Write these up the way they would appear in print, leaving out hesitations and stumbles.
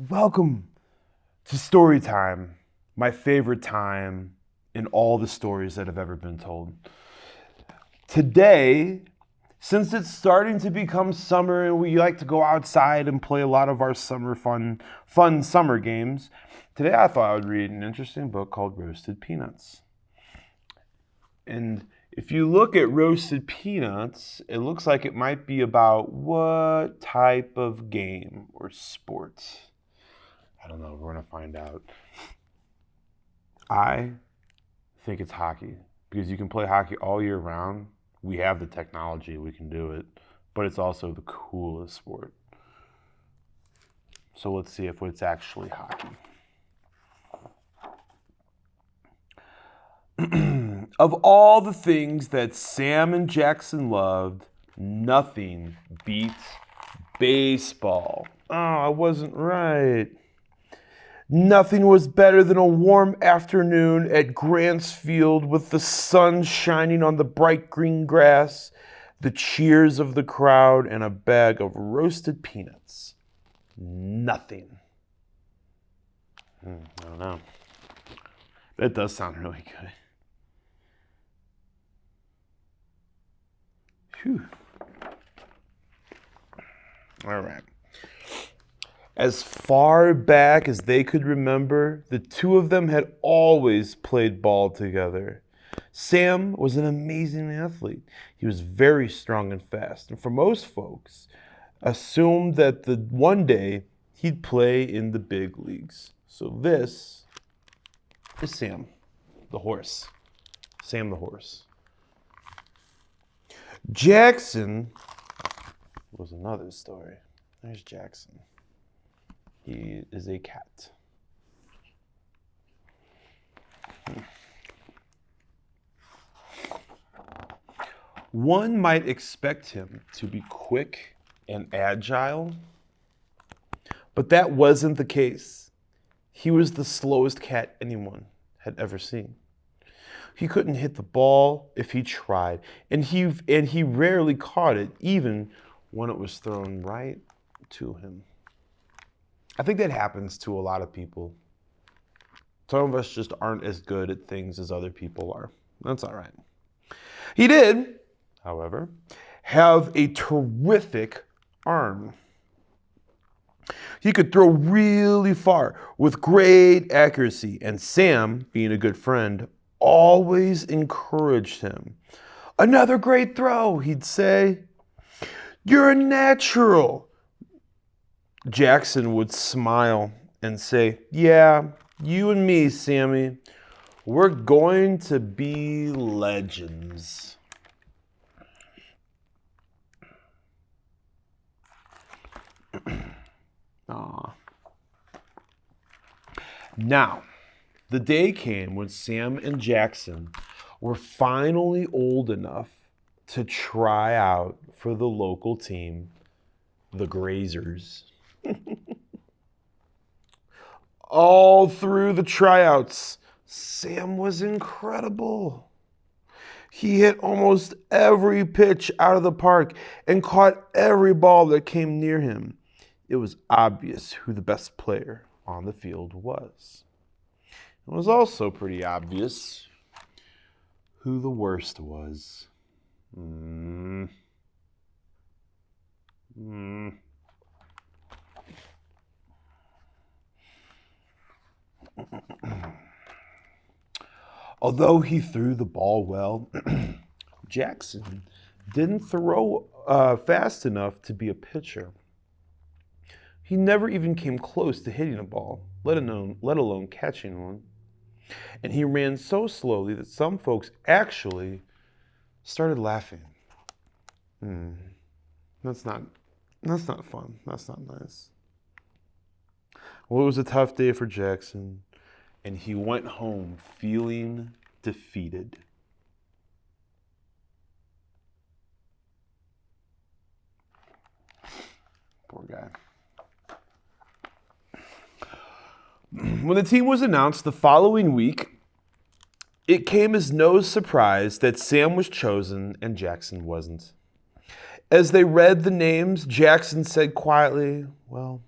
Welcome to story time, my favorite time in all the stories that have ever been told. Today, since it's starting to become summer and we like to go outside and play a lot of our summer fun summer games, today I thought I would read an interesting book called Roasted Peanuts. And if you look at Roasted Peanuts, it looks like it might be about what type of game or sport? I don't know. We're going to find out. I think it's hockey because you can play hockey all year round. We have the technology. We can do it. But it's also the coolest sport. So let's see if it's actually hockey. Of all the things that Sam and Jackson loved, nothing beats baseball. Oh, I wasn't right. Nothing was better than a warm afternoon at Grant's Field with the sun shining on the bright green grass, the cheers of the crowd, and a bag of roasted peanuts. Nothing. I don't know. That does sound really good. Phew. All right. As far back as they could remember, the two of them had always played ball together. Sam was an amazing athlete. He was very strong and fast, and for most folks, assumed that one day he'd play in the big leagues. So this is Sam, the horse. Sam the horse. Jackson was another story. There's Jackson. He is a cat. One might expect him to be quick and agile, but that wasn't the case. He was the slowest cat anyone had ever seen. He couldn't hit the ball if he tried, and he rarely caught it, even when it was thrown right to him. I think that happens to a lot of people. Some of us just aren't as good at things as other people are. That's all right. He did, however, have a terrific arm. He could throw really far with great accuracy, and Sam, being a good friend, always encouraged him. "Another great throw," he'd say. "You're a natural." Jackson would smile and say, "Yeah, you and me, Sammy, we're going to be legends." Aww. Now, the day came when Sam and Jackson were finally old enough to try out for the local team, the Grazers. All through the tryouts, Sam was incredible. He hit almost every pitch out of the park and caught every ball that came near him. It was obvious who the best player on the field was. It was also pretty obvious who the worst was. Although he threw the ball well, Jackson didn't throw fast enough to be a pitcher. He never even came close to hitting a ball, let alone catching one. And he ran so slowly that some folks actually started laughing. That's not fun. That's not nice. Well, it was a tough day for Jackson, and he went home feeling defeated. Poor guy. When the team was announced the following week, it came as no surprise that Sam was chosen and Jackson wasn't. As they read the names, Jackson said quietly, "Well,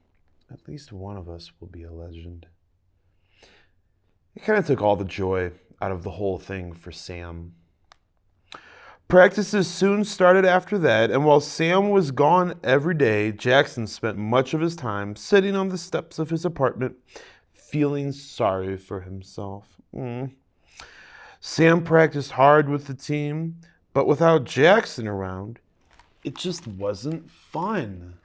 At least one of us will be a legend. It kind of took all the joy out of the whole thing for Sam. Practices soon started after that, and while Sam was gone every day, Jackson spent much of his time sitting on the steps of his apartment, feeling sorry for himself. Sam practiced hard with the team, but without Jackson around, it just wasn't fun.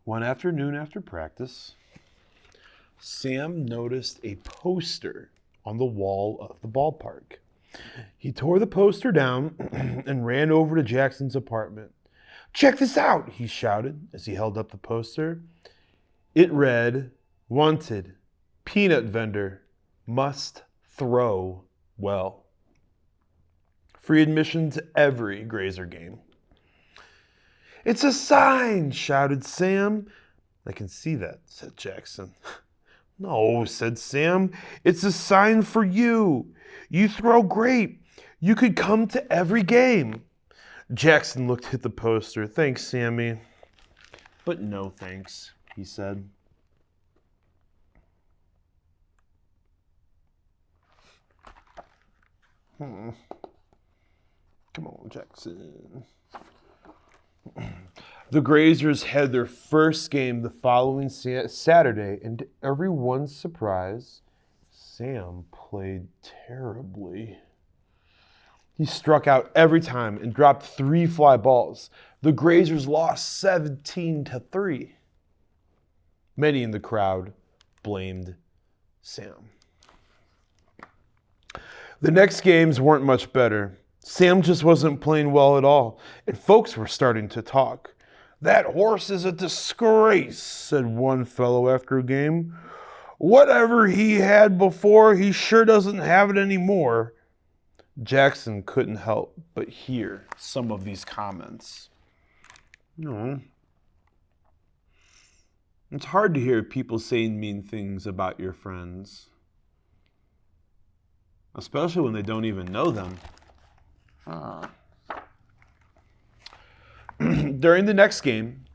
One afternoon after practice, Sam noticed a poster on the wall of the ballpark. He tore the poster down and ran over to Jackson's apartment. "Check this out," he shouted as he held up the poster. It read, "Wanted, peanut vendor, must throw well. Free admission to every Grazer game." "It's a sign," shouted Sam. "I can see that," said Jackson. "No," said Sam, "it's a sign for you. You throw great. You could come to every game." Jackson looked at the poster. "Thanks, Sammy." "But no thanks," he said. Come on, Jackson. The Grazers had their first game the following Saturday, and to everyone's surprise, Sam played terribly. He struck out every time and dropped 3 fly balls. The Grazers lost 17-3. Many in the crowd blamed Sam. The next games weren't much better. Sam just wasn't playing well at all, and folks were starting to talk. "That horse is a disgrace," said one fellow after a game. "Whatever he had before, he sure doesn't have it anymore." Jackson couldn't help but hear some of these comments. No. It's hard to hear people saying mean things about your friends, especially when they don't even know them. During the next game,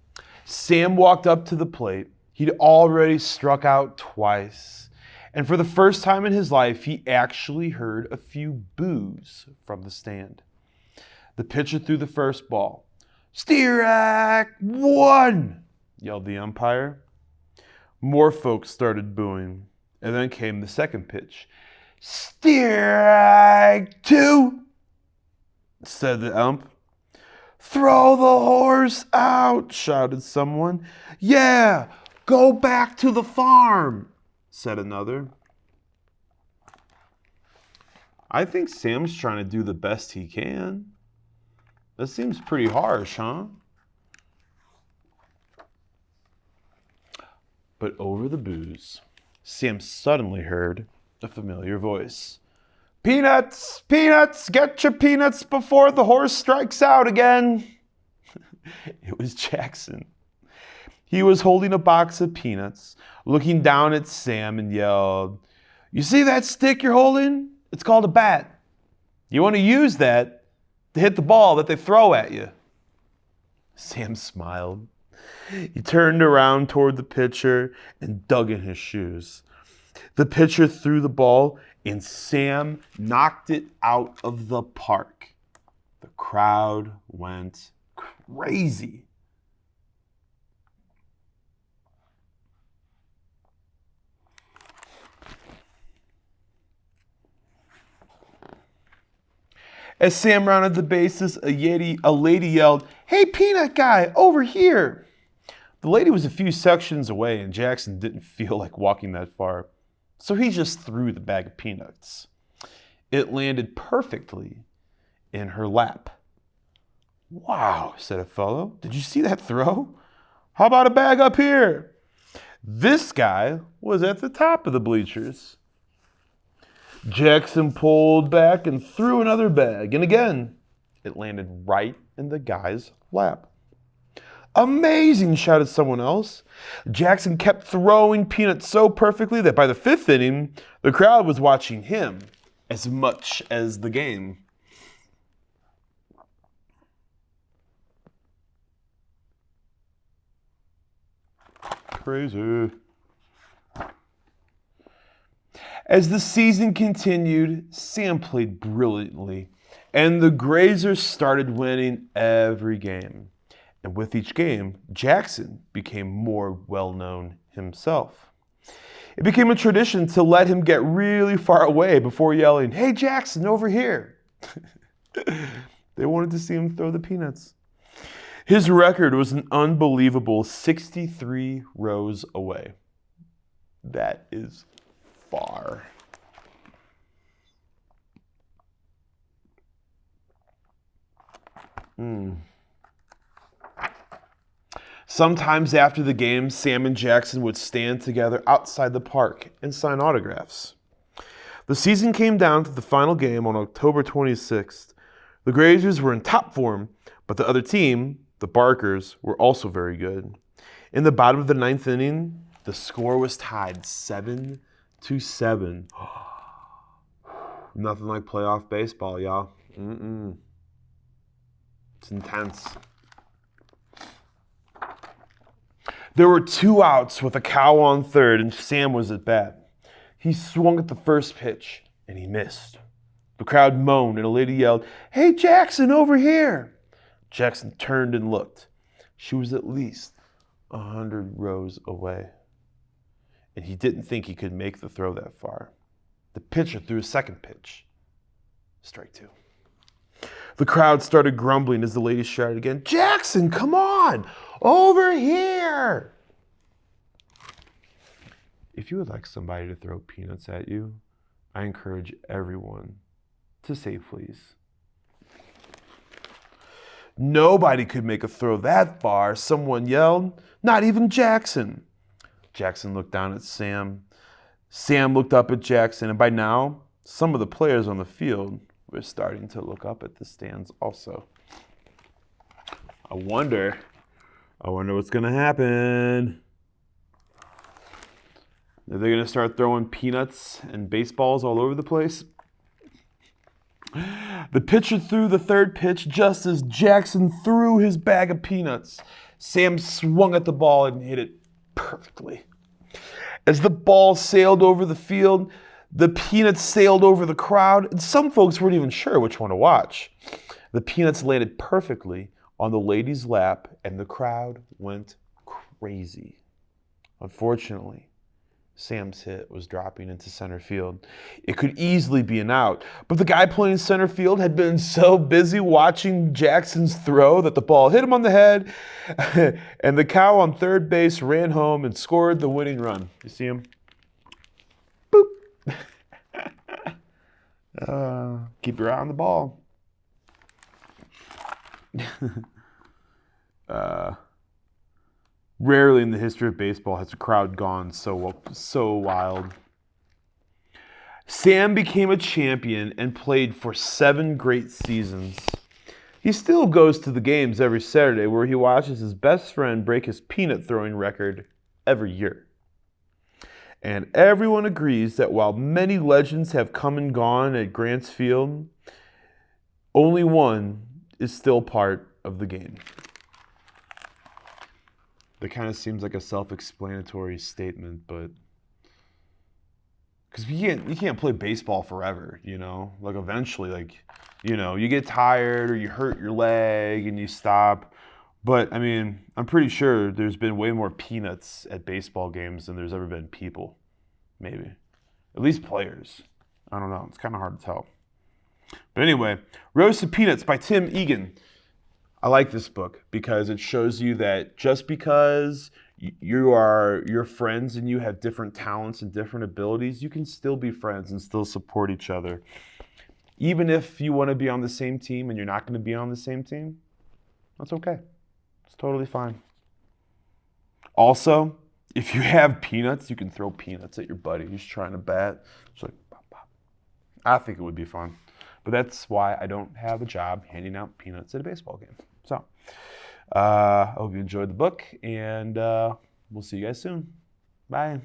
Sam walked up to the plate. He'd already struck out twice, and for the first time in his life, he actually heard a few boos from the stand. The pitcher threw the first ball. "Strike one!" yelled the umpire. More folks started booing, and then came the second pitch. "Strike two!" said the ump. "Throw the horse out!" shouted someone. "Yeah, go back to the farm!" said another. I think Sam's trying to do the best he can. That seems pretty harsh, huh? But over the boos, Sam suddenly heard a familiar voice. "Peanuts, peanuts, get your peanuts before the horse strikes out again." It was Jackson. He was holding a box of peanuts, looking down at Sam, and yelled, "You see that stick you're holding? It's called a bat. You want to use that to hit the ball that they throw at you." Sam smiled. He turned around toward the pitcher and dug in his shoes. The pitcher threw the ball, and Sam knocked it out of the park. The crowd went crazy. As Sam rounded the bases, a lady yelled, "Hey, peanut guy, over here!" The lady was a few sections away, and Jackson didn't feel like walking that far, so he just threw the bag of peanuts. It landed perfectly in her lap. "Wow," said a fellow. "Did you see that throw? How about a bag up here?" This guy was at the top of the bleachers. Jackson pulled back and threw another bag, and again, it landed right in the guy's lap. Amazing, shouted someone else. Jackson kept throwing peanuts so perfectly that by the 5th inning, the crowd was watching him as much as the game. Crazy. As the season continued, Sam played brilliantly, and the Grazers started winning every game. And with each game, Jackson became more well-known himself. It became a tradition to let him get really far away before yelling, "Hey Jackson, over here!" They wanted to see him throw the peanuts. His record was an unbelievable 63 rows away. That is far. Sometimes after the game, Sam and Jackson would stand together outside the park and sign autographs. The season came down to the final game on October 26th. The Grazers were in top form, but the other team, the Barkers, were also very good. In the bottom of the 9th inning, the score was tied 7-7. Nothing like playoff baseball, y'all. It's intense. There were 2 outs with a cow on third, and Sam was at bat. He swung at the first pitch, and he missed. The crowd moaned, and a lady yelled, "Hey, Jackson, over here!" Jackson turned and looked. She was at least 100 rows away, and he didn't think he could make the throw that far. The pitcher threw a second pitch. Strike 2. The crowd started grumbling as the lady shouted again, "Jackson, come on! Over here!" If you would like somebody to throw peanuts at you, I encourage everyone to say please. Nobody could make a throw that far, someone yelled. Not even Jackson. Jackson looked down at Sam. Sam looked up at Jackson, and by now, some of the players on the field were starting to look up at the stands also. I wonder what's going to happen. Are they going to start throwing peanuts and baseballs all over the place? The pitcher threw the third pitch just as Jackson threw his bag of peanuts. Sam swung at the ball and hit it perfectly. As the ball sailed over the field, the peanuts sailed over the crowd, and some folks weren't even sure which one to watch. The peanuts landed perfectly on the lady's lap, and the crowd went crazy. Unfortunately, Sam's hit was dropping into center field. It could easily be an out, but the guy playing center field had been so busy watching Jackson's throw that the ball hit him on the head, and the cow on third base ran home and scored the winning run. You see him? Boop. Keep your eye on the ball. Rarely in the history of baseball has a crowd gone so wild. Sam became a champion and played for 7 great seasons. He still goes to the games every Saturday where he watches his best friend break his peanut throwing record every year. And everyone agrees that while many legends have come and gone at Grants Field, only one is still part of the game. That kind of seems like a self-explanatory statement, but because you can't play baseball forever, you know? Like eventually, like, you know, you get tired or you hurt your leg and you stop. But I mean, I'm pretty sure there's been way more peanuts at baseball games than there's ever been people. Maybe. At least players. I don't know. It's kind of hard to tell. But anyway, Roasted Peanuts by Tim Egan. I like this book because it shows you that just because you're friends and you have different talents and different abilities, you can still be friends and still support each other. Even if you want to be on the same team and you're not going to be on the same team, that's okay. It's totally fine. Also, if you have peanuts, you can throw peanuts at your buddy who's trying to bat. It's like, pop, pop. I think it would be fun. But that's why I don't have a job handing out peanuts at a baseball game. So, I hope you enjoyed the book, and we'll see you guys soon. Bye.